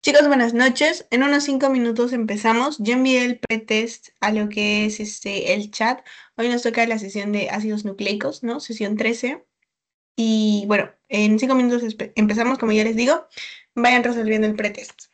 Chicos, buenas noches. En unos 5 minutos empezamos. Yo envié el pretest a lo que es el chat. Hoy nos toca la sesión de ácidos nucleicos, ¿no? Sesión 13. Y bueno, en 5 minutos empezamos, como ya les digo. Vayan resolviendo el pretest.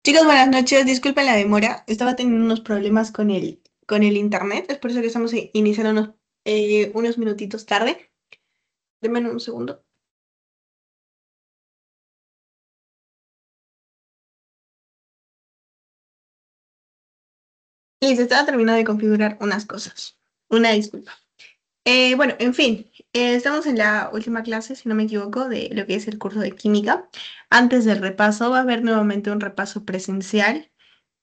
Chicos, buenas noches. Disculpen la demora. Estaba teniendo unos problemas con el internet. Es por eso que estamos iniciando unos minutitos tarde. Denme un segundo. Listo, estaba terminando de configurar unas cosas. Una disculpa. Bueno, en fin, estamos en la última clase, si no me equivoco, de lo que es el curso de química. Antes del repaso, va a haber nuevamente un repaso presencial.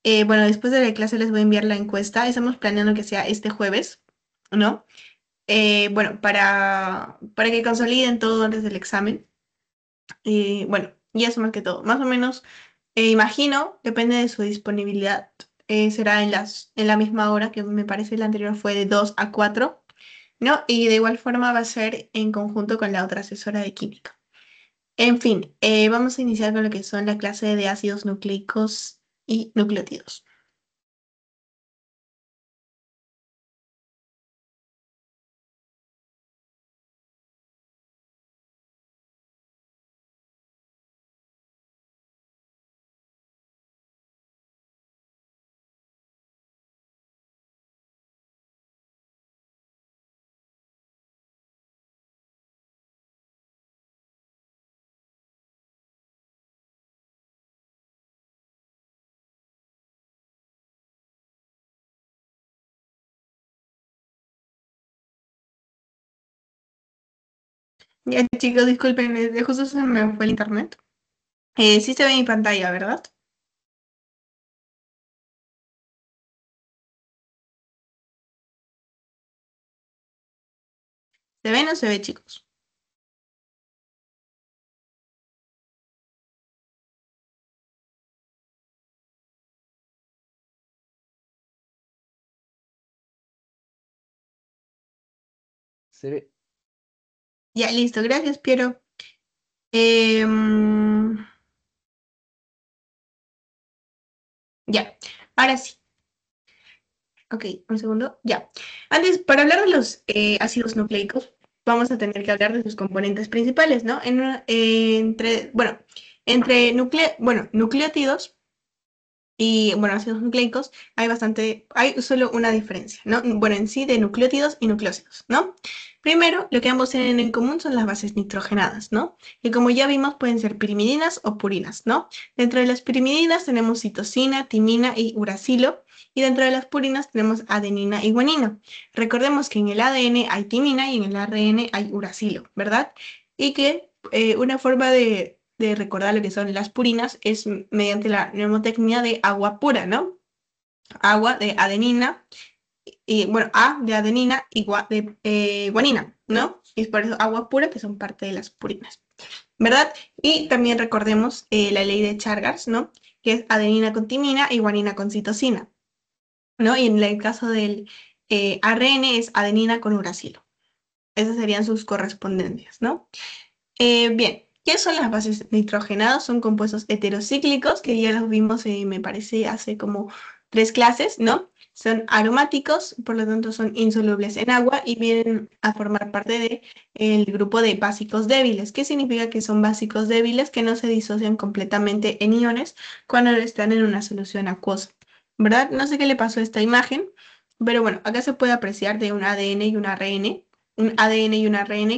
Bueno, después de la clase les voy a enviar la encuesta. Estamos planeando que sea este jueves, ¿no? Bueno, para que consoliden todo antes del examen. Bueno, y eso más que todo. Más o menos, imagino, depende de su disponibilidad, será en la misma hora, que me parece la anterior fue de 2 a 4, ¿no? Y de igual forma va a ser en conjunto con la otra asesora de química. En fin, vamos a iniciar con lo que son la clase de ácidos nucleicos y nucleótidos. Ya, chicos, disculpen, justo se me fue el internet. Sí se ve en mi pantalla, ¿verdad? ¿Se ve o no se ve, chicos? Se ve. Ya, listo, gracias, Piero. Em, ya, ahora sí. Ok, un segundo. Ya. Antes, para hablar de los ácidos nucleicos, vamos a tener que hablar de sus componentes principales, ¿no? Bueno, nucleótidos y, bueno, ácidos nucleicos, hay solo una diferencia, ¿no? Bueno, en sí de nucleótidos y nucleósidos, ¿no? Primero, lo que ambos tienen en común son las bases nitrogenadas, ¿no? Que como ya vimos pueden ser pirimidinas o purinas, ¿no? Dentro de las pirimidinas tenemos citosina, timina y uracilo, y dentro de las purinas tenemos adenina y guanina. Recordemos que en el ADN hay timina y en el ARN hay uracilo, ¿verdad? Y que una forma de recordar lo que son las purinas es mediante la mnemotecnia de agua pura, ¿no? Agua de adenina, y bueno, A de adenina y de guanina, ¿no? Y es por eso agua pura que son parte de las purinas, ¿verdad? Y también recordemos la ley de Chargas, ¿no? Que es adenina con timina y guanina con citosina, ¿no? Y en el caso del ARN es adenina con uracilo. Esas serían sus correspondencias, ¿no? Bien, ¿qué son las bases nitrogenadas? Son compuestos heterocíclicos, que ya los vimos, me parece, hace como 3 clases, ¿no? Son aromáticos, por lo tanto son insolubles en agua y vienen a formar parte del grupo de básicos débiles. ¿Qué significa que son básicos débiles? Que no se disocian completamente en iones cuando están en una solución acuosa, ¿verdad? No sé qué le pasó a esta imagen, pero bueno, acá se puede apreciar de un ADN y un ARN,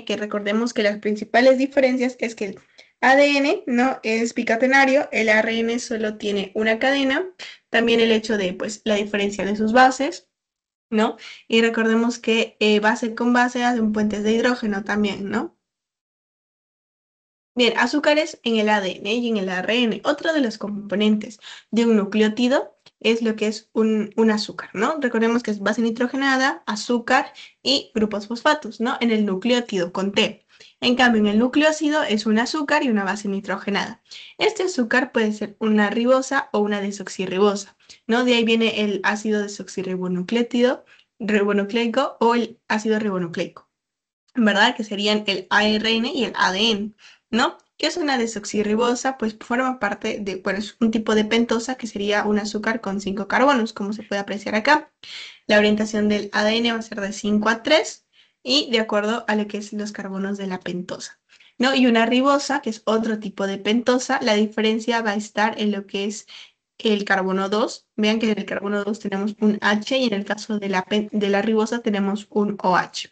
que recordemos que las principales diferencias es que el ADN no es bicatenario, el ARN solo tiene una cadena, también el hecho de pues la diferencia de sus bases, ¿no? Y recordemos que base con base hacen puentes de hidrógeno también, ¿no? Bien, azúcares en el ADN y en el ARN. Otro de los componentes de un nucleótido es lo que es un azúcar, ¿no? Recordemos que es base nitrogenada, azúcar y grupos fosfatos, ¿no? En el nucleótido con T. En cambio, en el nucleósido es un azúcar y una base nitrogenada. Este azúcar puede ser una ribosa o una desoxirribosa, ¿no? De ahí viene el ácido ribonucleico o el ácido ribonucleico, ¿verdad? Que serían el ARN y el ADN, ¿no? ¿Qué es una desoxirribosa? Pues forma parte de, bueno, es un tipo de pentosa que sería un azúcar con 5 carbonos, como se puede apreciar acá. La orientación del ADN va a ser de 5 a 3 y de acuerdo a lo que es los carbonos de la pentosa, ¿no? Y una ribosa, que es otro tipo de pentosa, la diferencia va a estar en lo que es el carbono 2. Vean que en el carbono 2 tenemos un H y en el caso de la ribosa tenemos un OH.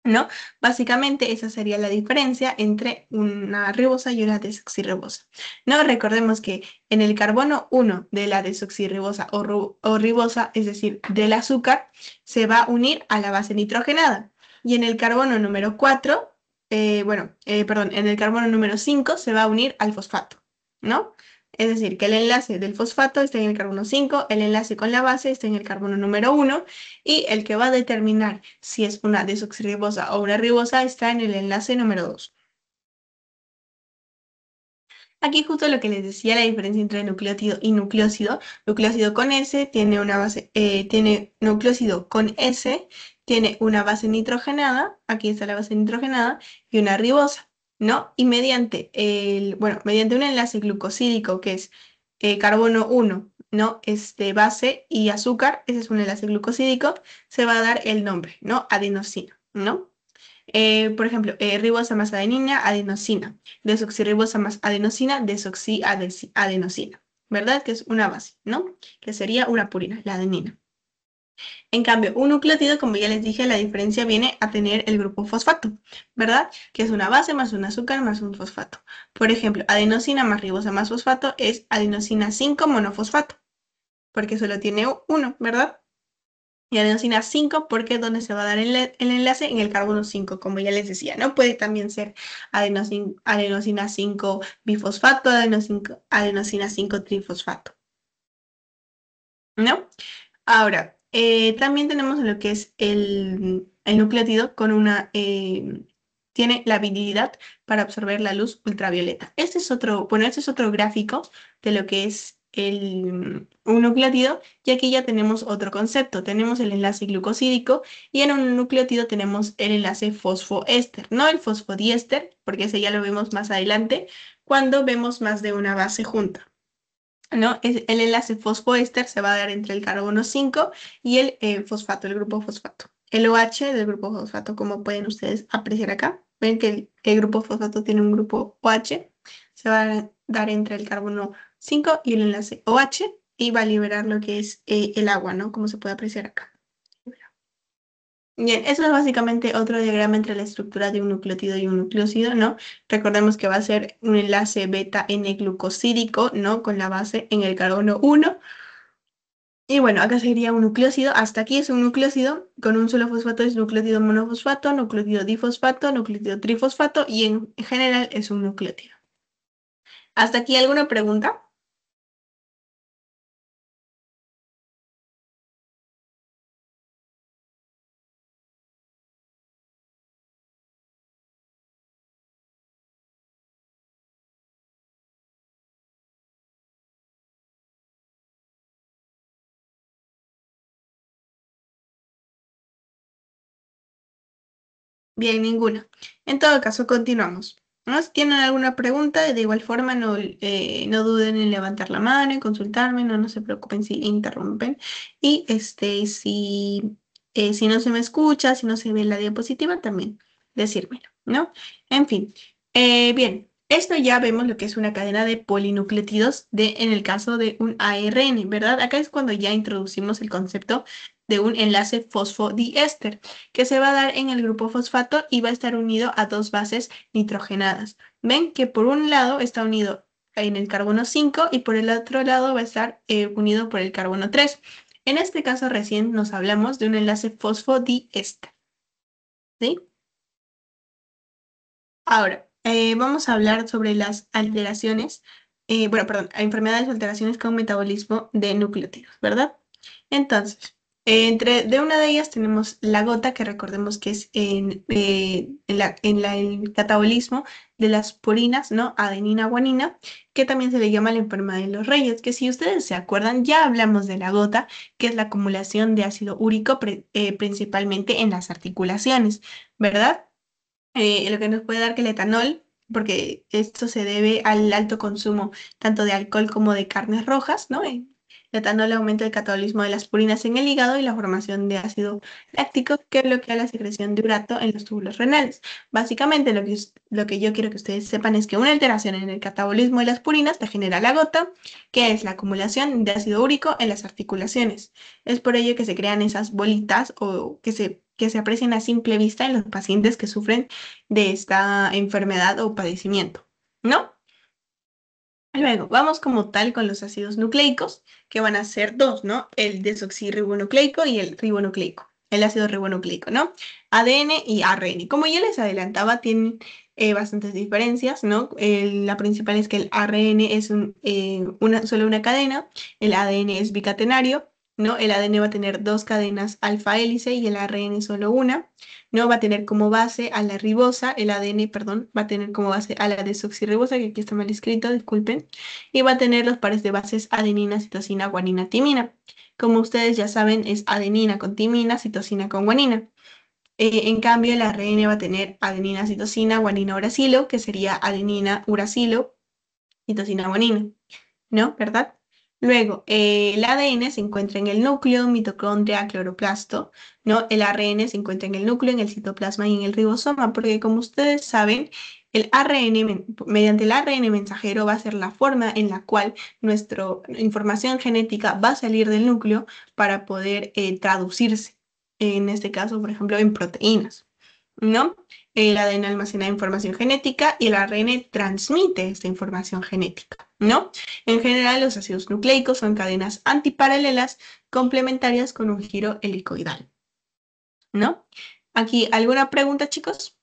¿No? Básicamente esa sería la diferencia entre una ribosa y una desoxirribosa. No, recordemos que en el carbono 1 de la desoxirribosa o ribosa, es decir, del azúcar, se va a unir a la base nitrogenada. Y en el carbono número 4, perdón, en el carbono número 5 se va a unir al fosfato, ¿no? Es decir, que el enlace del fosfato está en el carbono 5, el enlace con la base está en el carbono número 1 y el que va a determinar si es una desoxirribosa o una ribosa está en el enlace número 2. Aquí justo lo que les decía, la diferencia entre nucleótido y nucleósido. Nucleósido con S tiene una base, tiene nucleósido con S, tiene una base nitrogenada, aquí está la base nitrogenada, y una ribosa, ¿no? Y mediante un enlace glucosídico que es carbono 1, ¿no? Base y azúcar, ese es un enlace glucosídico, se va a dar el nombre, ¿no? Adenosina, ¿no? Por ejemplo, ribosa más adenina, adenosina. Desoxirribosa más adenosina, desoxiadenosina. ¿Verdad? Que es una base, ¿no? Que sería una purina, la adenina. En cambio, un nucleótido, como ya les dije, la diferencia viene a tener el grupo fosfato, ¿verdad? Que es una base más un azúcar más un fosfato. Por ejemplo, adenosina más ribosa más fosfato es adenosina 5 monofosfato, porque solo tiene uno, ¿verdad? Y adenosina 5 porque es donde se va a dar el enlace en el carbono 5, como ya les decía, ¿no? Puede también ser adenosina 5 bifosfato, adenosina 5 trifosfato, ¿no? Ahora, también tenemos lo que es el nucleótido con tiene la habilidad para absorber la luz ultravioleta. Este es otro gráfico de lo que es un nucleótido y aquí ya tenemos otro concepto. Tenemos el enlace glucosídico y en un nucleótido tenemos el enlace fosfoéster, no el fosfodiéster, porque ese ya lo vemos más adelante cuando vemos más de una base junta. ¿No? El enlace fosfoéster se va a dar entre el carbono 5 y el fosfato, el grupo fosfato. El OH del grupo fosfato, como pueden ustedes apreciar acá. Ven que el grupo fosfato tiene un grupo OH, se va a dar entre el carbono 5 y el enlace OH y va a liberar lo que es el agua, ¿no? Como se puede apreciar acá. Bien, eso es básicamente otro diagrama entre la estructura de un nucleótido y un nucleósido, ¿no? Recordemos que va a ser un enlace beta N-glucosídico, ¿no? Con la base en el carbono 1. Y bueno, acá sería un nucleósido. Hasta aquí es un nucleósido. Con un solo fosfato es nucleótido monofosfato, nucleótido difosfato, nucleótido trifosfato y en general es un nucleótido. ¿Hasta aquí alguna pregunta? Bien, ninguna. En todo caso, continuamos. ¿No? Si tienen alguna pregunta, de igual forma no duden en levantar la mano y consultarme, no se preocupen si interrumpen. Y si no se me escucha, si no se ve la diapositiva, también decírmelo, ¿no? En fin, bien, esto ya vemos lo que es una cadena de polinucleótidos en el caso de un ARN, ¿verdad? Acá es cuando ya introducimos el concepto de un enlace fosfodiéster que se va a dar en el grupo fosfato y va a estar unido a dos bases nitrogenadas. Ven que por un lado está unido en el carbono 5 y por el otro lado va a estar unido por el carbono 3. En este caso recién nos hablamos de un enlace fosfodiéster, ¿sí? Ahora, vamos a hablar sobre las alteraciones, enfermedades o alteraciones con metabolismo de nucleótidos, ¿verdad? Entonces, de una de ellas tenemos la gota, que recordemos que es el catabolismo de las purinas, ¿no? Adenina, guanina, que también se le llama la enfermedad de los reyes, que si ustedes se acuerdan, ya hablamos de la gota, que es la acumulación de ácido úrico principalmente en las articulaciones, ¿verdad? Lo que nos puede dar que el etanol, porque esto se debe al alto consumo tanto de alcohol como de carnes rojas, ¿no? El etanol aumenta el catabolismo de las purinas en el hígado y la formación de ácido láctico que bloquea la secreción de urato en los túbulos renales. Básicamente, lo que yo quiero que ustedes sepan es que una alteración en el catabolismo de las purinas te genera la gota, que es la acumulación de ácido úrico en las articulaciones. Es por ello que se crean esas bolitas o que se aprecian a simple vista en los pacientes que sufren de esta enfermedad o padecimiento, ¿no? Luego, vamos como tal con los ácidos nucleicos, que van a ser dos, ¿no? El desoxirribonucleico y el ribonucleico, el ácido ribonucleico, ¿no? ADN y ARN. Como ya les adelantaba, tienen bastantes diferencias, ¿no? La principal es que el ARN es solo una cadena, el ADN es bicatenario, ¿no? El ADN va a tener dos cadenas alfa hélice y el ARN solo una. No va a tener como base a la ribosa, el ADN, perdón, va a tener como base a la desoxirribosa, que aquí está mal escrito, disculpen, y va a tener los pares de bases adenina, citosina, guanina, timina. Como ustedes ya saben, es adenina con timina, citosina con guanina. En cambio, el ARN va a tener adenina, citosina, guanina, uracilo, que sería adenina, uracilo, citosina, guanina. ¿No? ¿Verdad? Luego, el ADN se encuentra en el núcleo, mitocondria, cloroplasto, ¿no? El ARN se encuentra en el núcleo, en el citoplasma y en el ribosoma, porque como ustedes saben, el ARN, mediante el ARN mensajero va a ser la forma en la cual nuestra información genética va a salir del núcleo para poder traducirse, en este caso, por ejemplo, en proteínas, ¿no? El ADN almacena información genética y el ARN transmite esta información genética, ¿no? En general, los ácidos nucleicos son cadenas antiparalelas complementarias con un giro helicoidal, ¿no? Aquí, ¿alguna pregunta, chicos?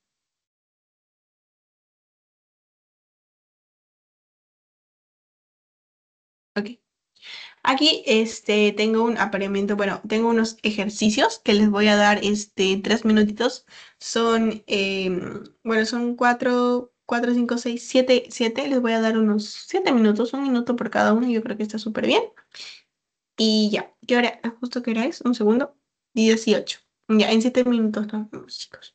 Ok. Aquí tengo un apareamiento, bueno, tengo unos ejercicios que les voy a dar 3 minutitos. Son, bueno, son cuatro, cinco, seis, siete. Les voy a dar unos 7 minutos, 1 minuto por cada uno. Yo creo que está súper bien. Y ya, ¿qué hora? ¿Justo qué hora es? Un segundo. 18. Ya, en 7 minutos nos vemos, chicos.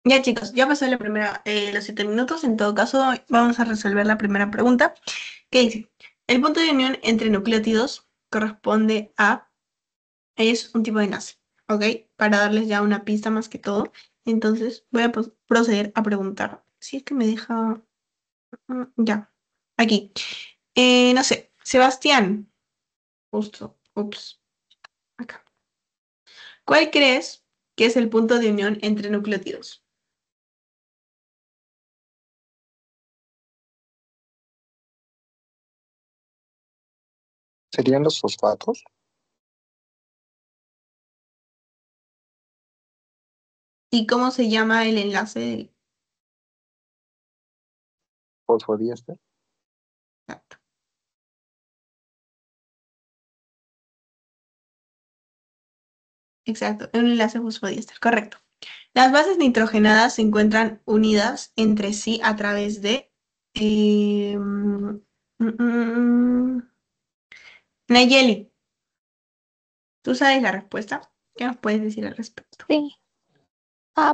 Ya chicos, ya pasó la primera, los 7 minutos. En todo caso, vamos a resolver la primera pregunta. ¿Qué dice? El punto de unión entre nucleótidos corresponde a, es un tipo de enlace, ¿ok? Para darles ya una pista más que todo. Entonces voy a proceder a preguntar. Si es que me deja, ya, aquí. No sé, Sebastián, justo, ups, acá. ¿Cuál crees que es el punto de unión entre nucleótidos? ¿Serían los fosfatos? ¿Y cómo se llama el enlace? ¿Fosfodiéster? Exacto, exacto, un enlace fosfodiéster, correcto. Las bases nitrogenadas se encuentran unidas entre sí a través de Nayeli, ¿tú sabes la respuesta? ¿Qué nos puedes decir al respecto? Sí.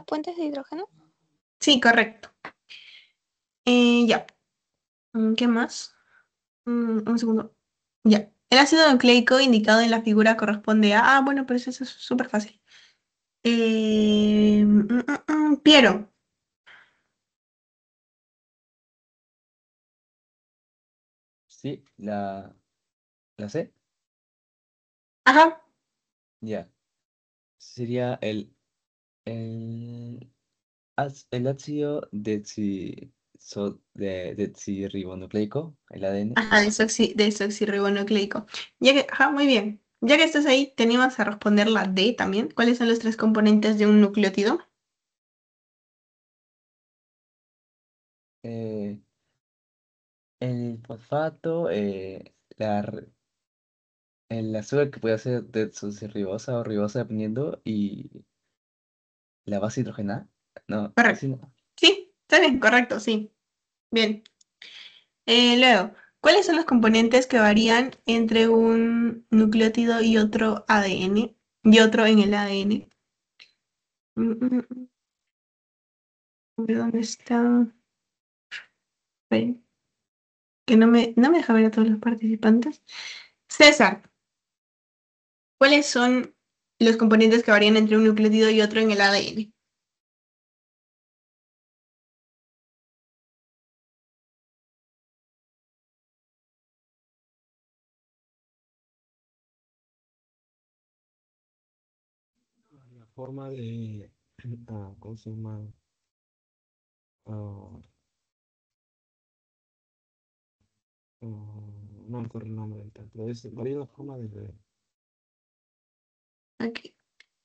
Puentes de hidrógeno. Sí, correcto. Ya. ¿Qué más? Un segundo. Ya. El ácido nucleico indicado en la figura corresponde a... bueno, pero eso es súper fácil. Piero. Sí, la C. Ajá. Ya. Sería el, el ácido desoxirribonucleico, el ADN. Ajá, desoxirribonucleico. Ya que, ajá, muy bien. Ya que estás ahí, teníamos a responder la D también. ¿Cuáles son los tres componentes de un nucleótido? Eh, el fosfato, el azúcar que puede ser desoxirribosa o ribosa dependiendo, y la base hidrogenada. No, Correcto. sí, no. Sí, está bien, correcto, sí. Bien. Luego, ¿cuáles son los componentes que varían entre un nucleótido y otro ADN? Y otro en el ADN. A ver, ¿dónde está? Esperen, que no me deja ver a todos los participantes. César, ¿cuáles son los componentes que varían entre un nucleótido y otro en el ADN? La forma de, ¿cómo se llama? Ah, no me acuerdo el nombre del tal, pero varía la forma de. Ok.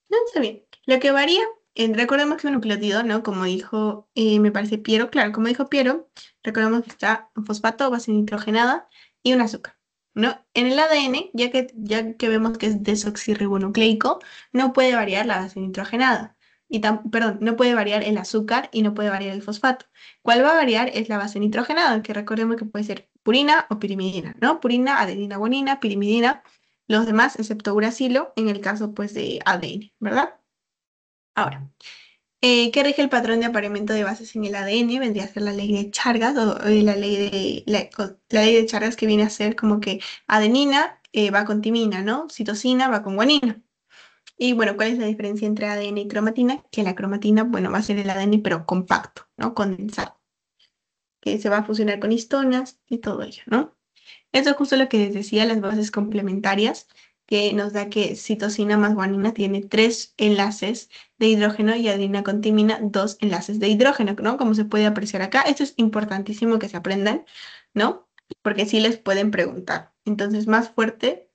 No, está bien. Lo que varía, recordemos que un nucleótido, ¿no? Como dijo, me parece Piero, claro, como dijo Piero, recordemos que está un fosfato, base nitrogenada y un azúcar, ¿no? En el ADN, ya que vemos que es desoxirribonucleico, no puede variar la base nitrogenada. Perdón, no puede variar el azúcar y no puede variar el fosfato. ¿Cuál va a variar? Es la base nitrogenada, que recordemos que puede ser purina o pirimidina, ¿no? Purina, adenina, guanina, pirimidina, los demás, excepto uracilo, en el caso pues de ADN, ¿verdad? Ahora, ¿qué rige el patrón de apareamiento de bases en el ADN? Vendría a ser la ley de Chargas o la ley de Chargas, que viene a ser como que adenina va con timina, ¿no? Citosina va con guanina. Y bueno, ¿cuál es la diferencia entre ADN y cromatina? Que la cromatina, bueno, va a ser el ADN pero compacto, ¿no? Condensado, que se va a fusionar con histonas y todo ello, ¿no? Eso es justo lo que les decía, las bases complementarias, que nos da que citosina más guanina tiene tres enlaces de hidrógeno y adenina con timina dos enlaces de hidrógeno, ¿no? Como se puede apreciar acá. Esto es importantísimo que se aprendan, ¿no? Porque sí les pueden preguntar. Entonces, más fuerte,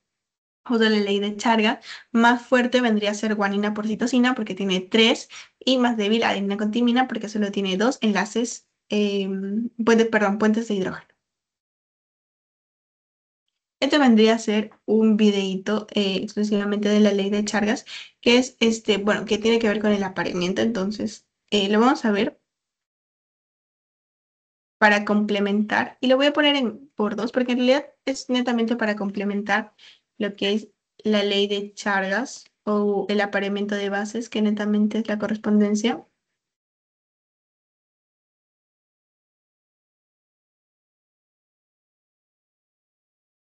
justo la ley de Charga, más fuerte vendría a ser guanina por citosina porque tiene tres, y más débil adenina con timina porque solo tiene dos enlaces, puentes de hidrógeno. Este vendría a ser un videíto exclusivamente de la ley de Chargas, que es bueno, que tiene que ver con el apareamiento. Entonces, lo vamos a ver para complementar, y lo voy a poner por dos, porque en realidad es netamente para complementar lo que es la ley de Chargas o el apareamiento de bases, que netamente es la correspondencia.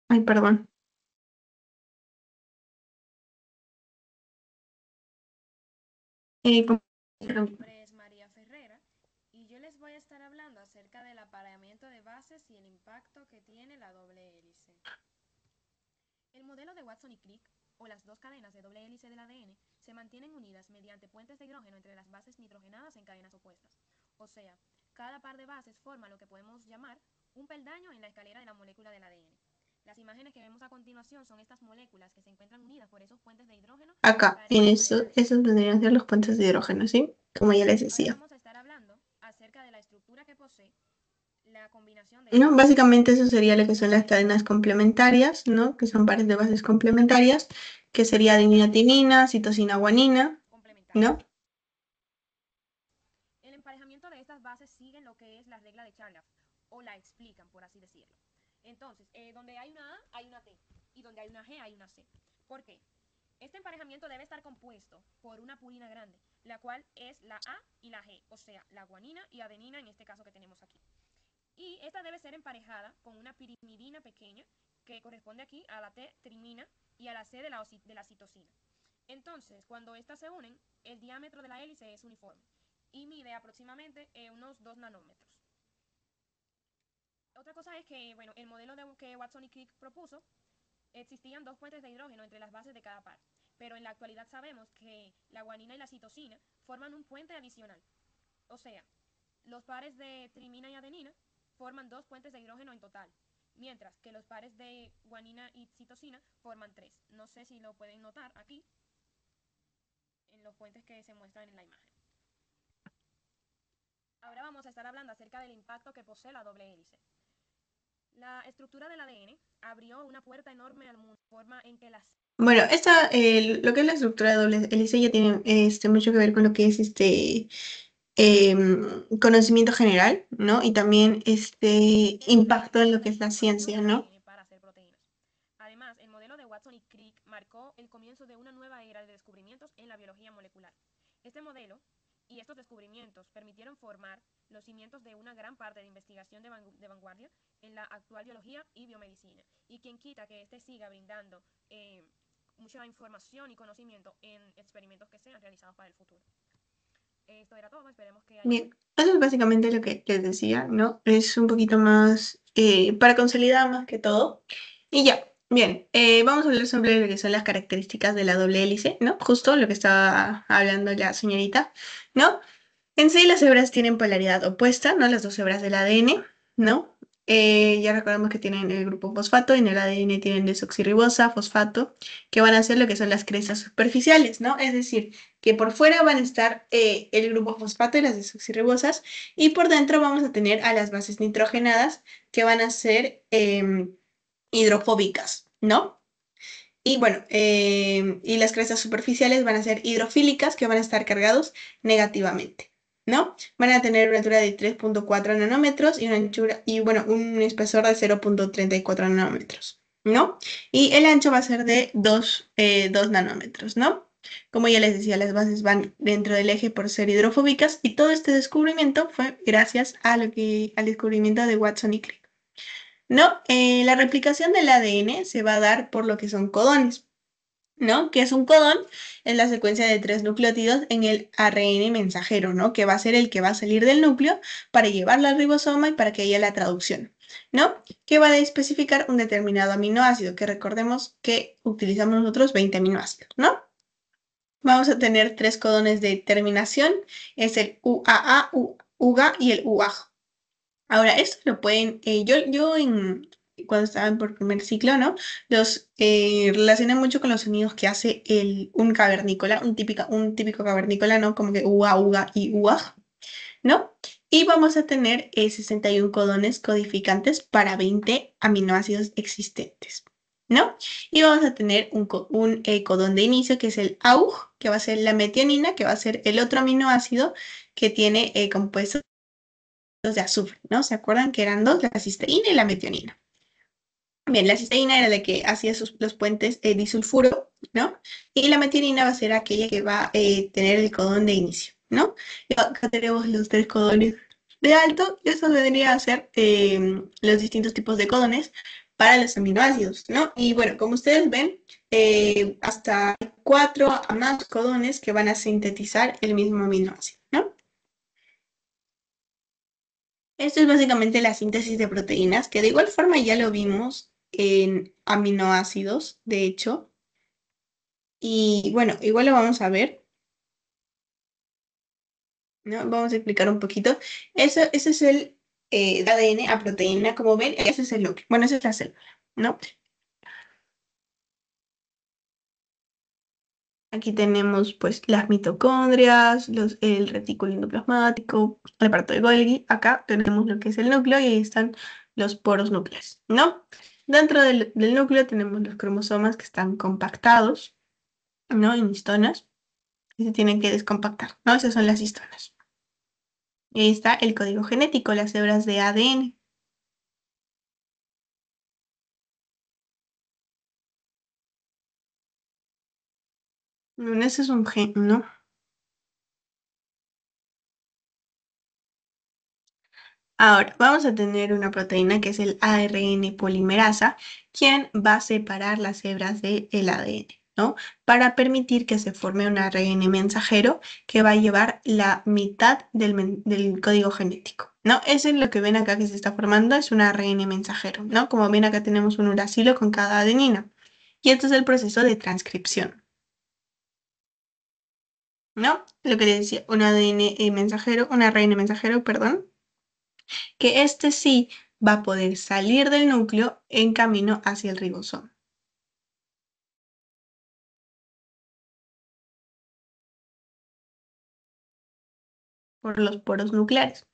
Ay, perdón. ¿Cómo? Mi nombre es María Ferrera y yo les voy a estar hablando acerca del apareamiento de bases y el impacto que tiene la doble hélice. El modelo de Watson y Crick, o las dos cadenas de doble hélice del ADN, se mantienen unidas mediante puentes de hidrógeno entre las bases nitrogenadas en cadenas opuestas. O sea, cada par de bases forma lo que podemos llamar un peldaño en la escalera de la molécula del ADN. Las imágenes que vemos a continuación son estas moléculas que se encuentran unidas por esos puentes de hidrógeno. Acá, en esto, estos vendrían a ser los puentes de hidrógeno, ¿sí? Como ya les Ahora decía. vamos a estar hablando acerca de la estructura que posee la combinación de... ¿No? Básicamente eso sería lo que son las cadenas complementarias, ¿no? Que son pares de bases complementarias, que sería adenina-timina, citosina-guanina, ¿no? El emparejamiento de estas bases sigue lo que es la regla de Chargaff, o la explican, por así decirlo. Entonces, donde hay una A, hay una T, y donde hay una G, hay una C. ¿Por qué? Este emparejamiento debe estar compuesto por una purina grande, la cual es la A y la G, o sea, la guanina y adenina en este caso que tenemos aquí. Y esta debe ser emparejada con una pirimidina pequeña, que corresponde aquí a la T-trimina y a la C de la citosina. Entonces, cuando estas se unen, el diámetro de la hélice es uniforme y mide aproximadamente unos 2 nanómetros. Otra cosa es que, bueno, el modelo que Watson y Crick propuso, existían dos puentes de hidrógeno entre las bases de cada par, pero en la actualidad sabemos que la guanina y la citosina forman un puente adicional. O sea, los pares de trimina y adenina forman 2 puentes de hidrógeno en total, mientras que los pares de guanina y citosina forman 3. No sé si lo pueden notar aquí, en los puentes que se muestran en la imagen. Ahora vamos a estar hablando acerca del impacto que posee la doble hélice. La estructura del ADN abrió una puerta enorme al mundo, forma en que las... Bueno, lo que es la estructura de doble hélice ya tiene mucho que ver con lo que es conocimiento general, ¿no? Y también impacto en lo que es la ciencia, ¿no? Para hacer proteínas. Además, el modelo de Watson y Crick marcó el comienzo de una nueva era de descubrimientos en la biología molecular. Este modelo y estos descubrimientos permitieron formar los cimientos de una gran parte de investigación de vanguardia en la actual biología y biomedicina. Y quien quita que siga brindando mucha información y conocimiento en experimentos que sean realizados para el futuro. Esto era todo, esperemos que haya... Bien, eso es básicamente lo que les decía, ¿no? Es un poquito más para consolidar más que todo. Y ya, bien, vamos a hablar sobre lo que son las características de la doble hélice, ¿no? Justo lo que estaba hablando la señorita, ¿no? En sí, las hebras tienen polaridad opuesta, ¿no? Las dos hebras del ADN, ¿no? Ya recordamos que tienen el grupo fosfato y en el ADN tienen desoxirribosa, fosfato, que van a ser lo que son las crestas superficiales, ¿no? Es decir, que por fuera van a estar el grupo fosfato y las desoxirribosas y por dentro vamos a tener a las bases nitrogenadas que van a ser hidrofóbicas, ¿no? Y bueno, y las crestas superficiales van a ser hidrofílicas que van a estar cargados negativamente, ¿no? Van a tener una altura de 3.4 nanómetros y una anchura, y bueno, un espesor de 0.34 nanómetros, ¿no? Y el ancho va a ser de 2 nanómetros, ¿no? Como ya les decía, las bases van dentro del eje por ser hidrofóbicas y todo este descubrimiento fue gracias al descubrimiento de Watson y Crick. ¿No? La replicación del ADN se va a dar por lo que son codones, ¿no? Que es un codón? Es la secuencia de 3 nucleótidos en el ARN mensajero, ¿no? Que va a ser el que va a salir del núcleo para llevarlo al ribosoma y para que haya la traducción, ¿no? Que va a especificar un determinado aminoácido, que recordemos que utilizamos nosotros 20 aminoácidos, ¿no? Vamos a tener 3 codones de terminación, es el UAA, UGA y el UAG. Ahora, esto lo pueden, cuando estaba por primer ciclo, ¿no? Los relacioné mucho con los sonidos que hace un cavernícola, un típico cavernícola, ¿no? Como que uga, uga y uaj, ¿no? Y vamos a tener 61 codones codificantes para 20 aminoácidos existentes, ¿no? Y vamos a tener un codón de inicio que es el AUG, que va a ser la metionina, que va a ser el otro aminoácido que tiene compuestos de azufre, ¿no? ¿Se acuerdan que eran dos, la cisteína y la metionina? Bien, la cisteína era la que hacía los puentes disulfuro, ¿no? Y la metionina va a ser aquella que va a tener el codón de inicio, ¿no? Y acá tenemos los 3 codones de alto, y eso vendría a ser los distintos tipos de codones para los aminoácidos, ¿no? Y bueno, como ustedes ven, hasta 4 a más codones que van a sintetizar el mismo aminoácido, ¿no? Esto es básicamente la síntesis de proteínas, que de igual forma ya lo vimos en aminoácidos, de hecho. Y bueno, igual lo vamos a ver, ¿no? Vamos a explicar un poquito. Ese es el ADN a proteína, como ven, ese es el núcleo. Bueno, esa es la célula, ¿no? Aquí tenemos pues las mitocondrias, el retículo endoplasmático, el aparato de Golgi. Acá tenemos lo que es el núcleo y ahí están los poros núcleos, ¿no? Dentro del núcleo tenemos los cromosomas que están compactados, ¿no? En histonas y se tienen que descompactar, ¿no? Esas son las histonas. Y ahí está el código genético, las hebras de ADN. Ese es un gen, ¿no? Ahora, vamos a tener una proteína que es el ARN polimerasa, quien va a separar las hebras del ADN, ¿no? Para permitir que se forme un ARN mensajero que va a llevar la mitad del código genético, ¿no? Eso es lo que ven acá que se está formando, es un ARN mensajero, ¿no? Como ven acá tenemos un uracilo con cada adenina. Y esto es el proceso de transcripción, ¿no? Lo que les decía, un ADN mensajero, un ARN mensajero, perdón, que este sí va a poder salir del núcleo en camino hacia el ribosoma por los poros nucleares.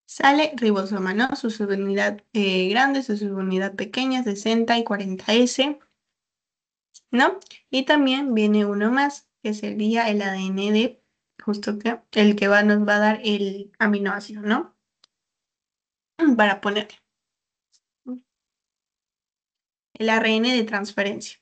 Sale ribosoma, ¿no? Su subunidad grande, su subunidad pequeña, 60 y 40S, ¿no? Y también viene uno más, que sería el ADN de justo que el que nos va a dar el aminoácido, ¿no? Para poner el ARN de transferencia.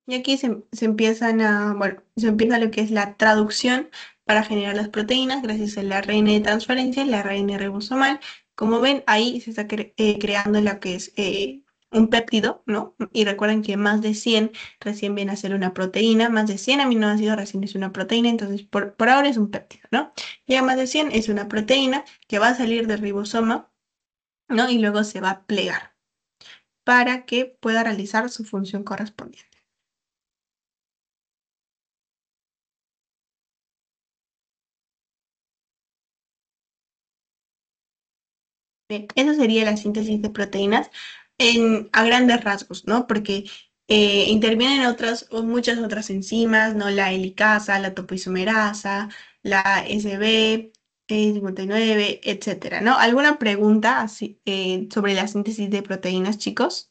Y aquí se empiezan bueno, se empieza lo que es la traducción para generar las proteínas gracias al ARN de transferencia, el ARN ribosomal. Como ven, ahí se está creando lo que es un péptido, ¿no? Y recuerden que más de 100 recién viene a ser una proteína, más de 100 aminoácidos recién es una proteína, entonces por ahora es un péptido, ¿no? Ya más de 100 es una proteína que va a salir del ribosoma, ¿no? Y luego se va a plegar para que pueda realizar su función correspondiente. Bien, esa sería la síntesis de proteínas a grandes rasgos, ¿no? Porque intervienen muchas otras enzimas, ¿no? La helicasa, la topoisomerasa, la SB, 59, etcétera, ¿no? ¿Alguna pregunta sobre la síntesis de proteínas, chicos?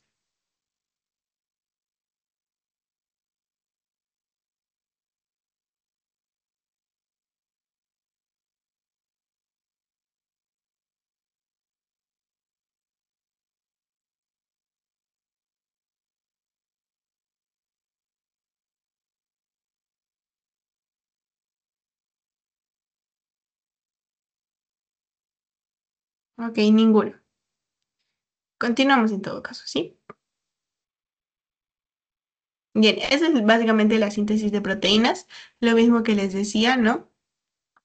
Ok, ninguno. Continuamos en todo caso, ¿sí? Bien, esa es básicamente la síntesis de proteínas, lo mismo que les decía, ¿no?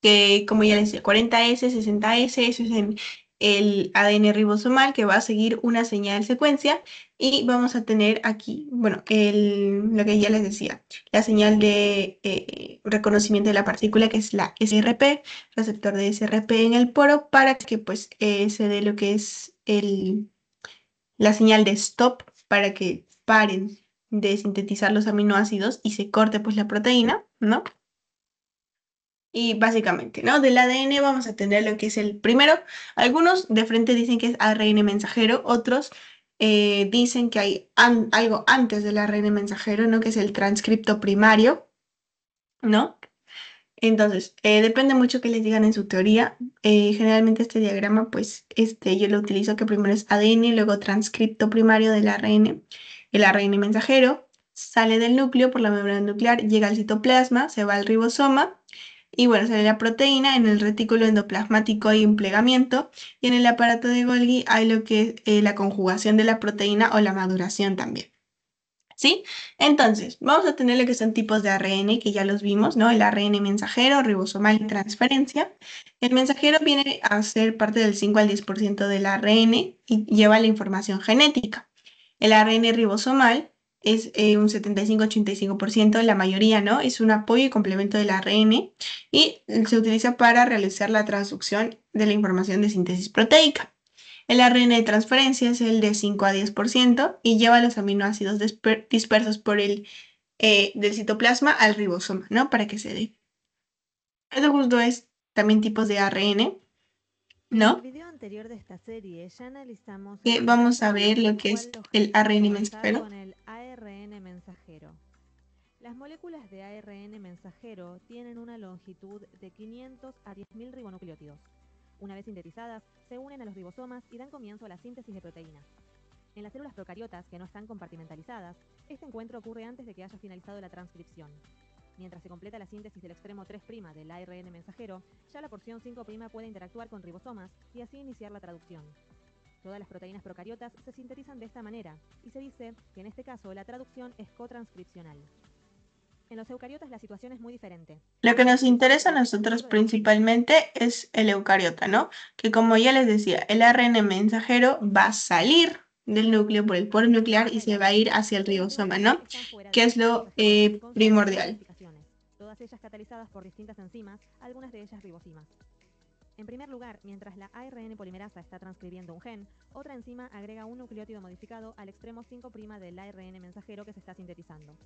Que como ya les decía, 40S, 60S, eso es en el ADN ribosomal que va a seguir una señal secuencia y vamos a tener aquí, bueno, lo que ya les decía, la señal de reconocimiento de la partícula que es la SRP, receptor de SRP en el poro para que pues se dé lo que es la señal de stop para que paren de sintetizar los aminoácidos y se corte pues la proteína, ¿no? Y básicamente, ¿no? Del ADN vamos a tener lo que es el primero. Algunos de frente dicen que es ARN mensajero, otros dicen que hay algo antes del ARN mensajero, ¿no? Que es el transcripto primario, ¿no? Entonces, depende mucho que les digan en su teoría. Generalmente este diagrama, pues, yo lo utilizo que primero es ADN, luego transcripto primario del ARN. El ARN mensajero sale del núcleo por la membrana nuclear, llega al citoplasma, se va al ribosoma y bueno, sale la proteína. En el retículo endoplasmático hay un plegamiento y en el aparato de Golgi hay lo que es la conjugación de la proteína o la maduración también. ¿Sí? Entonces, vamos a tener lo que son tipos de ARN, que ya los vimos, ¿no? El ARN mensajero, ribosomal y transferencia. El mensajero viene a ser parte del 5 al 10% del ARN y lleva la información genética. El ARN ribosomal es un 75-85%, la mayoría, ¿no? Es un apoyo y complemento del ARN y se utiliza para realizar la transducción de la información de síntesis proteica. El ARN de transferencia es el de 5 a 10% y lleva los aminoácidos dispersos por del citoplasma al ribosoma, ¿no? Para que se dé. Eso justo es también tipos de ARN, En el ¿no? video anterior de esta serie ya analizamos Que el vamos a proceso ver lo por que el es cual los el genes ARN avanzar mensajero. con el ARN mensajero. Las moléculas de ARN mensajero tienen una longitud de 500 a 10.000 ribonucleótidos. Una vez sintetizadas, se unen a los ribosomas y dan comienzo a la síntesis de proteínas. En las células procariotas, que no están compartimentalizadas, este encuentro ocurre antes de que haya finalizado la transcripción. Mientras se completa la síntesis del extremo 3' del ARN mensajero, ya la porción 5' puede interactuar con ribosomas y así iniciar la traducción. Todas las proteínas procariotas se sintetizan de esta manera, y se dice que en este caso la traducción es cotranscripcional. En los eucariotas la situación es muy diferente. Lo que nos interesa a nosotros principalmente es el eucariota, ¿no? Que como ya les decía, el ARN mensajero va a salir del núcleo por el poro nuclear y se va a ir hacia el ribosoma, ¿no? Que es lo primordial. Todas ellas catalizadas por distintas enzimas, algunas de ellas ribosimas. En primer lugar, mientras la ARN polimerasa está transcribiendo un gen, otra enzima agrega un nucleótido modificado al extremo 5' del ARN mensajero que se está sintetizando.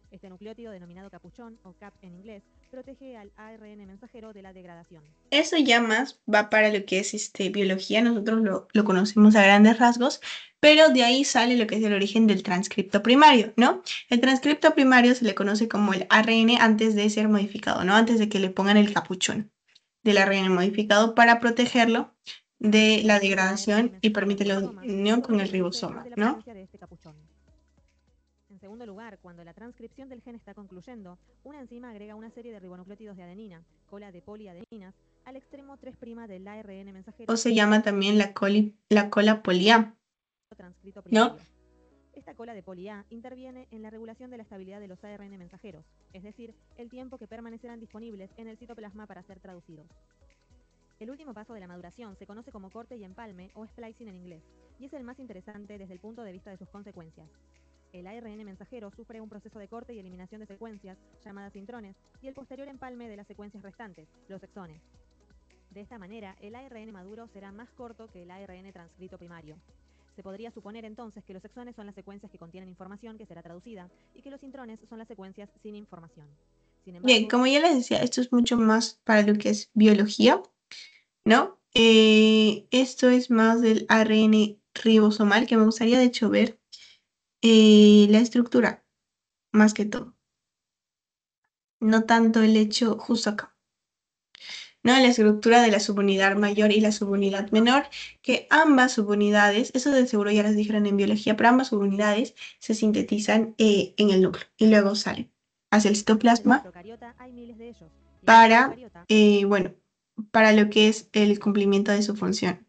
Este nucleótido, denominado capuchón o cap en inglés, protege al ARN mensajero de la degradación. Eso ya más va para lo que es biología, nosotros lo conocemos a grandes rasgos, pero de ahí sale lo que es el origen del transcripto primario, ¿no? El transcripto primario se le conoce como el ARN antes de ser modificado, ¿no? Antes de que le pongan el capuchón del ARN modificado para protegerlo de la degradación y permite la unión con el ribosoma, ¿no? En segundo lugar, cuando la transcripción del gen está concluyendo, una enzima agrega una serie de ribonucleótidos de adenina, cola de poliadeninas, al extremo 3' del ARN mensajero. O se llama también la cola poli-A, ¿no? Esta cola de poli-A interviene en la regulación de la estabilidad de los ARN mensajeros, es decir, el tiempo que permanecerán disponibles en el citoplasma para ser traducidos. El último paso de la maduración se conoce como corte y empalme o splicing en inglés, y es el más interesante desde el punto de vista de sus consecuencias. El ARN mensajero sufre un proceso de corte y eliminación de secuencias, llamadas intrones, y el posterior empalme de las secuencias restantes, los exones. De esta manera, el ARN maduro será más corto que el ARN transcrito primario. Se podría suponer entonces que los exones son las secuencias que contienen información que será traducida y que los intrones son las secuencias sin información. Sin embargo, bien, como ya les decía, esto es mucho más para lo que es biología, ¿no? Esto es más del ARN ribosomal, que me gustaría de hecho ver la estructura, más que todo. No tanto el hecho justo acá, ¿no? La estructura de la subunidad mayor y la subunidad menor, que ambas subunidades, eso de seguro ya les dijeron en biología, pero ambas subunidades se sintetizan en el núcleo y luego salen hacia el citoplasma para, bueno, para lo que es el cumplimiento de su función,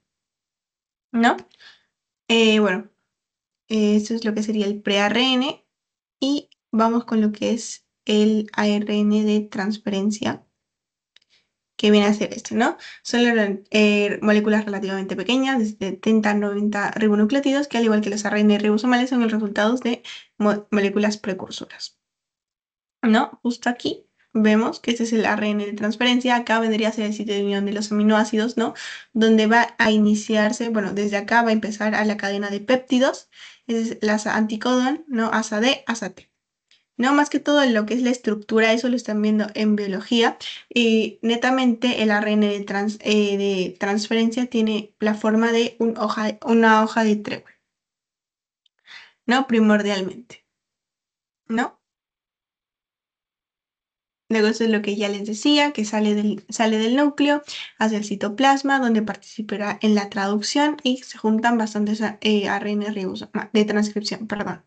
¿no? Bueno, eso es lo que sería el pre-ARN y vamos con lo que es el ARN de transferencia, que viene a ser esto, ¿no? Son moléculas relativamente pequeñas, de 70 a 90 ribonucleótidos, que al igual que los ARN ribosomales son el resultado de moléculas precursoras, ¿no? Justo aquí vemos que este es el ARN de transferencia. Acá vendría a ser el sitio de unión de los aminoácidos, ¿no? Donde va a iniciarse, bueno, desde acá va a empezar a la cadena de péptidos, es la asa anticodón, ¿no? Asa D, asa T. No, más que todo lo que es la estructura, eso lo están viendo en biología. Y netamente el ARN de transferencia tiene la forma de una hoja de trébol, ¿no? Primordialmente, ¿no? Luego eso es lo que ya les decía, que sale del núcleo hacia el citoplasma, donde participará en la traducción y se juntan bastantes ARN de transcripción, perdón.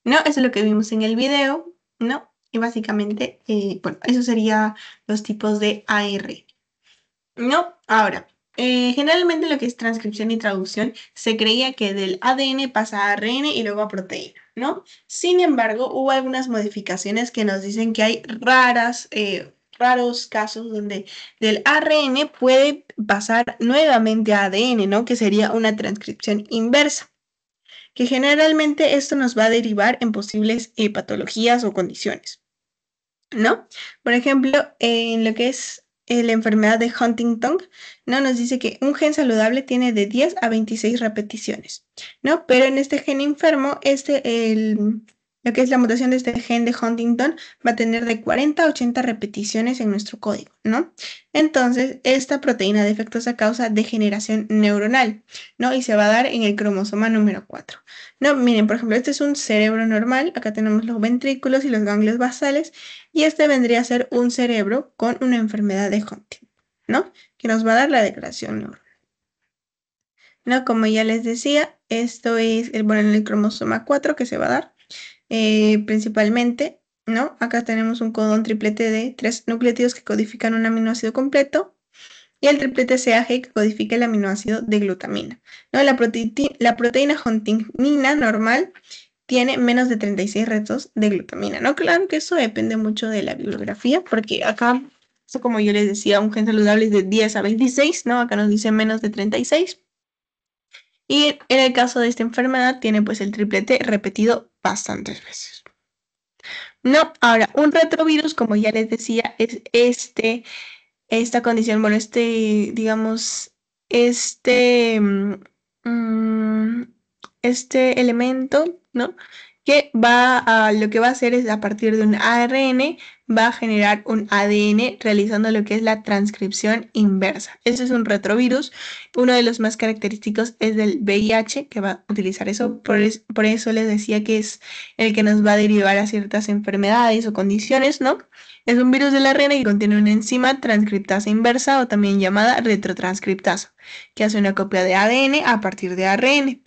¿no? Eso es lo que vimos en el video, ¿no? Y básicamente, bueno, eso sería los tipos de AR, ¿no? Ahora, generalmente lo que es transcripción y traducción se creía que del ADN pasa a ARN y luego a proteína, ¿no? Sin embargo, hubo algunas modificaciones que nos dicen que hay raros casos donde del ARN puede pasar nuevamente a ADN, ¿no? Que sería una transcripción inversa, que generalmente esto nos va a derivar en posibles patologías o condiciones, ¿no? Por ejemplo, en lo que es la enfermedad de Huntington, ¿no? Nos dice que un gen saludable tiene de 10 a 26 repeticiones, ¿no? Pero en este gen enfermo, lo que es la mutación de este gen de Huntington va a tener de 40 a 80 repeticiones en nuestro código, ¿no? Entonces, esta proteína defectuosa causa degeneración neuronal, ¿no? Y se va a dar en el cromosoma número 4. No, miren, por ejemplo, este es un cerebro normal, acá tenemos los ventrículos y los ganglios basales, y este vendría a ser un cerebro con una enfermedad de Huntington, ¿no? Que nos va a dar la degradación neuronal. ¿No? Como ya les decía, esto es bueno, en el cromosoma 4 que se va a dar principalmente, ¿no? Acá tenemos un codón triplete de 3 nucleótidos que codifican un aminoácido completo y el triplete CAG que codifica el aminoácido de glutamina, ¿no? La proteína huntingtonina normal tiene menos de 36 retos de glutamina, ¿no? Claro que eso depende mucho de la bibliografía, porque acá, eso como yo les decía, un gen saludable es de 10 a 26, ¿no? Acá nos dice menos de 36. Y en el caso de esta enfermedad tiene pues el triplete repetido bastantes veces. No, ahora, un retrovirus, como ya les decía, es esta condición, bueno, digamos, este, mm, este elemento, ¿no? Que lo que va a hacer es a partir de un ARN, va a generar un ADN realizando lo que es la transcripción inversa. Este es un retrovirus. Uno de los más característicos es del VIH, que va a utilizar eso. Por eso les decía que es el que nos va a derivar a ciertas enfermedades o condiciones, ¿no? Es un virus de la ARN que contiene una enzima transcriptasa inversa o también llamada retrotranscriptasa, que hace una copia de ADN a partir de ARN.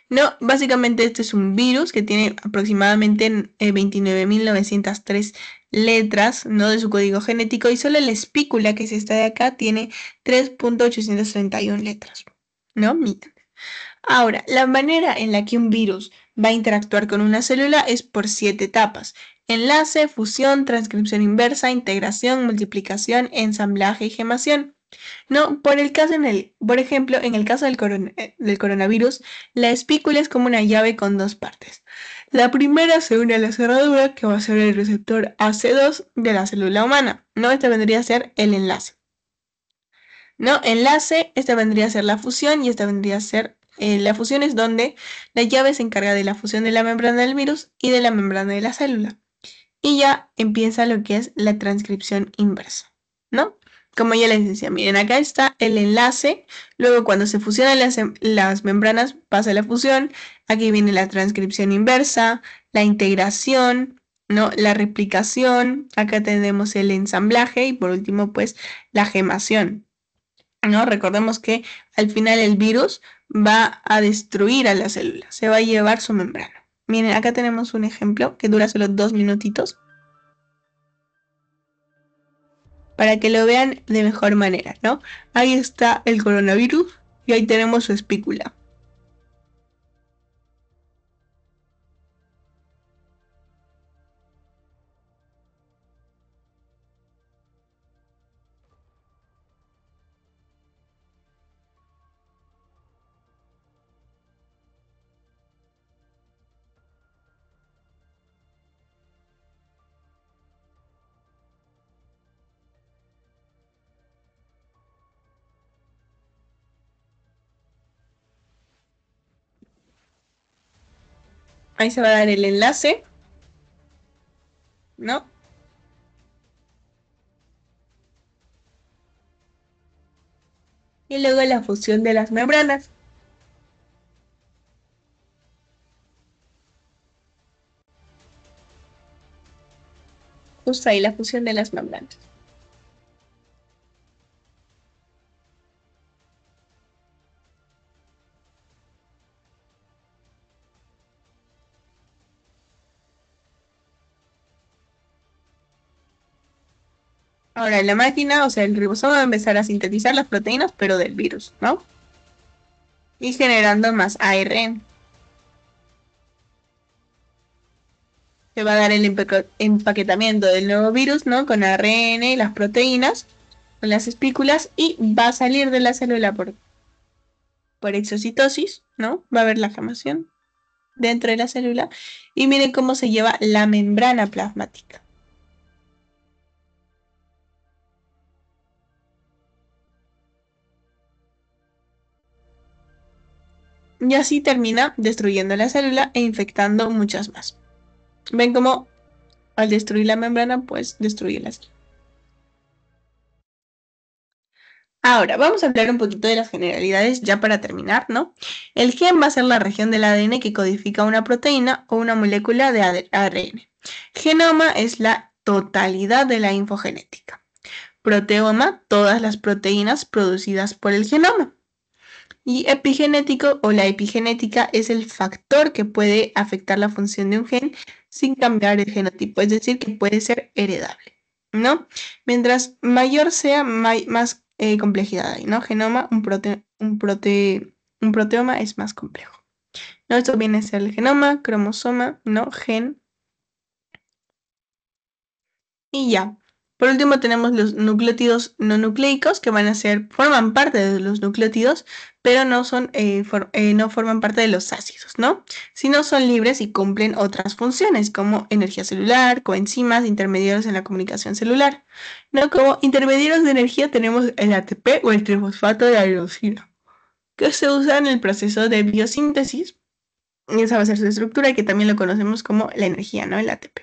No, básicamente este es un virus que tiene aproximadamente 29.903 letras, ¿no? De su código genético y solo la espícula, que es esta de acá, tiene 3.831 letras, ¿no? Miren. Ahora, la manera en la que un virus va a interactuar con una célula es por 7 etapas: enlace, fusión, transcripción inversa, integración, multiplicación, ensamblaje y gemación. No, por ejemplo, en el caso del coronavirus, la espícula es como una llave con 2 partes. La primera se une a la cerradura, que va a ser el receptor AC2 de la célula humana. No, este vendría a ser el enlace. ¿No? Enlace, esta vendría a ser la fusión y esta vendría a ser la fusión es donde la llave se encarga de la fusión de la membrana del virus y de la membrana de la célula. Y ya empieza lo que es la transcripción inversa, ¿no? Como ya les decía, miren, acá está el enlace, luego cuando se fusionan las membranas pasa la fusión, aquí viene la transcripción inversa, la integración, ¿no? La replicación, acá tenemos el ensamblaje y por último pues la gemación. ¿No? Recordemos que al final el virus va a destruir a la célula, se va a llevar su membrana. Miren, acá tenemos un ejemplo que dura solo 2 minutitos para que lo vean de mejor manera, ¿no? Ahí está el coronavirus y ahí tenemos su espícula. Ahí se va a dar el enlace, ¿no? Y luego la fusión de las membranas. Justo ahí la fusión de las membranas. Ahora, la máquina, o sea, el ribosoma va a empezar a sintetizar las proteínas, pero del virus, ¿no? Y generando más ARN. Se va a dar el empaquetamiento del nuevo virus, ¿no? Con ARN y las proteínas, con las espículas, y va a salir de la célula por exocitosis, ¿no? Va a haber la formación dentro de la célula. Y miren cómo se lleva la membrana plasmática. Y así termina destruyendo la célula e infectando muchas más. Ven cómo al destruir la membrana, pues destruye la célula. Ahora, vamos a hablar un poquito de las generalidades ya para terminar, ¿no? El gen va a ser la región del ADN que codifica una proteína o una molécula de ARN. Genoma es la totalidad de la infogenética. Proteoma, todas las proteínas producidas por el genoma. Y epigenético o la epigenética es el factor que puede afectar la función de un gen sin cambiar el genotipo, es decir, que puede ser heredable, ¿no? Mientras mayor sea, más complejidad hay, ¿no? Genoma, un proteoma es más complejo. ¿No? Esto viene a ser el genoma, cromosoma, ¿no? Gen. Y ya. Por último tenemos los nucleótidos no nucleicos que forman parte de los nucleótidos, pero no forman parte de los ácidos, ¿no? Sino son libres y cumplen otras funciones como energía celular, coenzimas, intermediarios en la comunicación celular, ¿no? Como intermediarios de energía tenemos el ATP o el trifosfato de adenosina, que se usa en el proceso de biosíntesis, y esa va a ser su estructura y que también lo conocemos como la energía, ¿no? El ATP.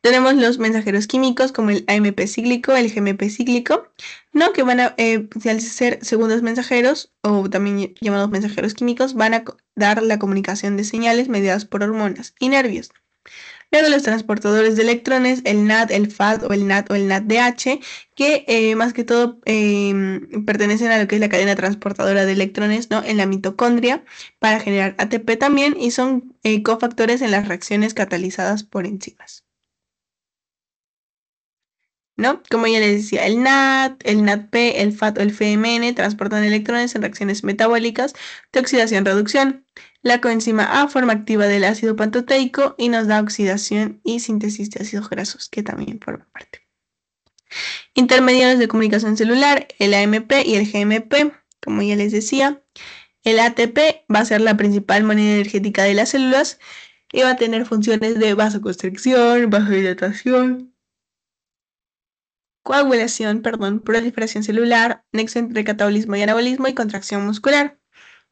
Tenemos los mensajeros químicos como el AMP cíclico, el GMP cíclico, ¿no? Que van a, al ser segundos mensajeros o también llamados mensajeros químicos, van a dar la comunicación de señales mediadas por hormonas y nervios. Luego los transportadores de electrones, el NAD, el FAD o el NAT o el NADH, que más que todo pertenecen a lo que es la cadena transportadora de electrones, ¿no? En la mitocondria para generar ATP también y son cofactores en las reacciones catalizadas por enzimas, ¿no? Como ya les decía, el NAT, el NADP, el FAT o el FMN transportan electrones en reacciones metabólicas de oxidación-reducción. La coenzima A forma activa del ácido pantoteico y nos da oxidación y síntesis de ácidos grasos, que también forman parte. Intermediarios de comunicación celular, el AMP y el GMP, como ya les decía. El ATP va a ser la principal moneda energética de las células y va a tener funciones de vasoconstricción, vasodilatación, coagulación, proliferación celular, nexo entre catabolismo y anabolismo y contracción muscular.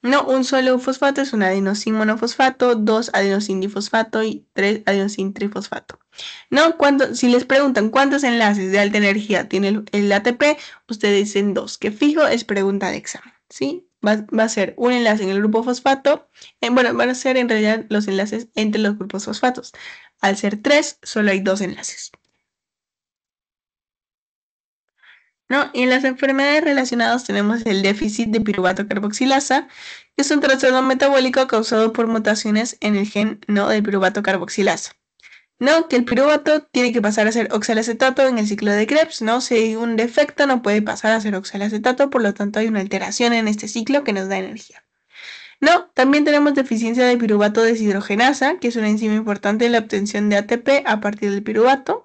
No, un solo fosfato es un adenosin monofosfato, 2 adenosin difosfato y 3 adenosin trifosfato. ¿No? Si les preguntan cuántos enlaces de alta energía tiene el ATP, ustedes dicen 2, que fijo es pregunta de examen, ¿sí? Va a ser un enlace en el grupo fosfato, van a ser en realidad los enlaces entre los grupos fosfatos. Al ser 3, solo hay 2 enlaces. ¿No? Y en las enfermedades relacionadas tenemos el déficit de piruvato carboxilasa, que es un trastorno metabólico causado por mutaciones en el gen, ¿no? del piruvato carboxilasa. ¿No? Que el piruvato tiene que pasar a ser oxalacetato en el ciclo de Krebs, ¿no? Si hay un defecto no puede pasar a ser oxalacetato, por lo tanto hay una alteración en este ciclo que nos da energía. ¿No? También tenemos deficiencia de piruvato deshidrogenasa, que es una enzima importante en la obtención de ATP a partir del piruvato.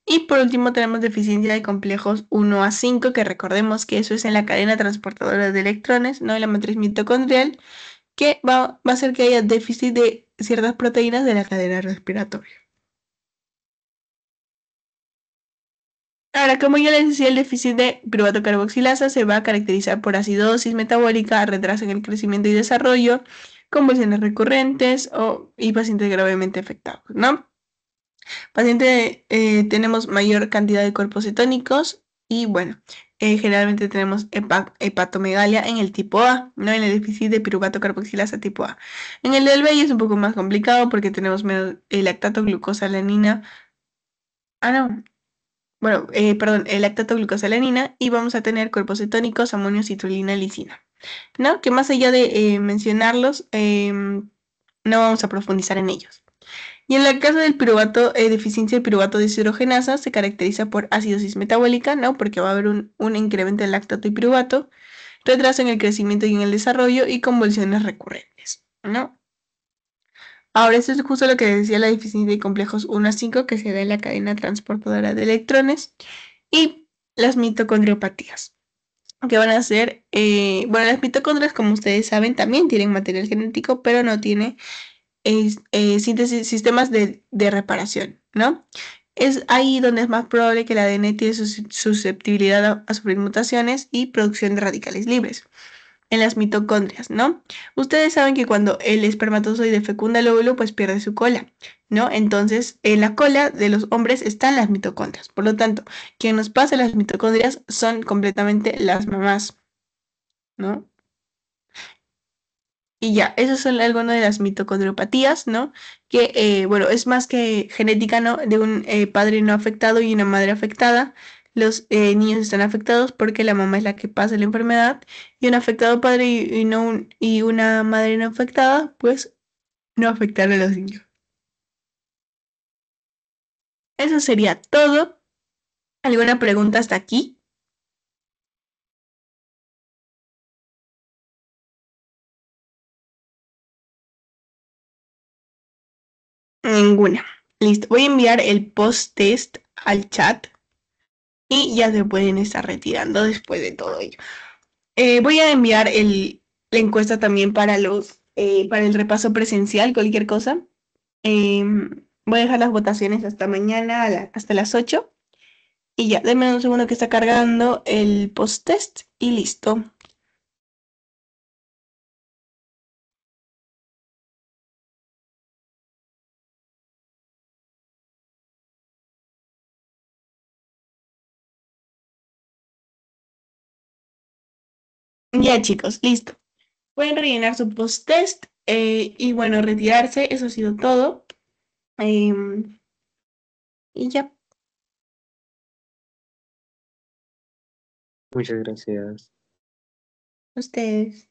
Y por último tenemos deficiencia de complejos 1A5, que recordemos que eso es en la cadena transportadora de electrones, no en la matriz mitocondrial, que va a hacer que haya déficit de ciertas proteínas de la cadena respiratoria. Ahora, como ya les decía, el déficit de piruvato carboxilasa se va a caracterizar por acidosis metabólica, retraso en el crecimiento y desarrollo, convulsiones recurrentes y pacientes gravemente afectados, ¿no? Paciente, tenemos mayor cantidad de cuerpos cetónicos y bueno, generalmente tenemos hepatomegalia en el tipo A, ¿no? En el déficit de piruvato carboxilasa tipo A. En el del B es un poco más complicado porque tenemos menos lactato glucosalanina. No. Bueno, el lactato glucosalanina y vamos a tener cuerpos cetónicos, amonio, citrulina, lisina, ¿no? Que más allá de mencionarlos, no vamos a profundizar en ellos. Y en la caso del piruvato, deficiencia de piruvato deshidrogenasa se caracteriza por acidosis metabólica, ¿no? Porque va a haber un incremento en lactato y piruvato, retraso en el crecimiento y en el desarrollo y convulsiones recurrentes, ¿no? Ahora, esto es justo lo que decía la deficiencia de complejos 1 a 5 que se da en la cadena transportadora de electrones y las mitocondriopatías, que van a ser, bueno, las mitocondrias, como ustedes saben, también tienen material genético, pero no tiene síntesis, sistemas de reparación, ¿no? Es ahí donde es más probable que el ADN tiene susceptibilidad a sufrir mutaciones y producción de radicales libres en las mitocondrias, ¿no? Ustedes saben que cuando el espermatozoide fecunda el óvulo, pues pierde su cola, ¿no? Entonces, en la cola de los hombres están las mitocondrias. Por lo tanto, quien nos pasa las mitocondrias son completamente las mamás, ¿no? Y ya, esas son algunas de las mitocondriopatías, ¿no? Que, bueno, es más que genética, ¿no? De un padre no afectado y una madre afectada. Los niños están afectados porque la mamá es la que pasa la enfermedad y un afectado padre y una madre no afectada, pues no afectan a los niños. Eso sería todo. ¿Alguna pregunta hasta aquí? Ninguna. Listo. Voy a enviar el post-test al chat y ya se pueden estar retirando después de todo ello. Voy a enviar la encuesta también para el repaso presencial, cualquier cosa. Voy a dejar las votaciones hasta mañana, hasta las 8. Y ya, denme un segundo que está cargando el post-test y listo. Ya, chicos, listo. Pueden rellenar su post-test y bueno, retirarse. Eso ha sido todo. Em, y ya, Muchas gracias. ustedes.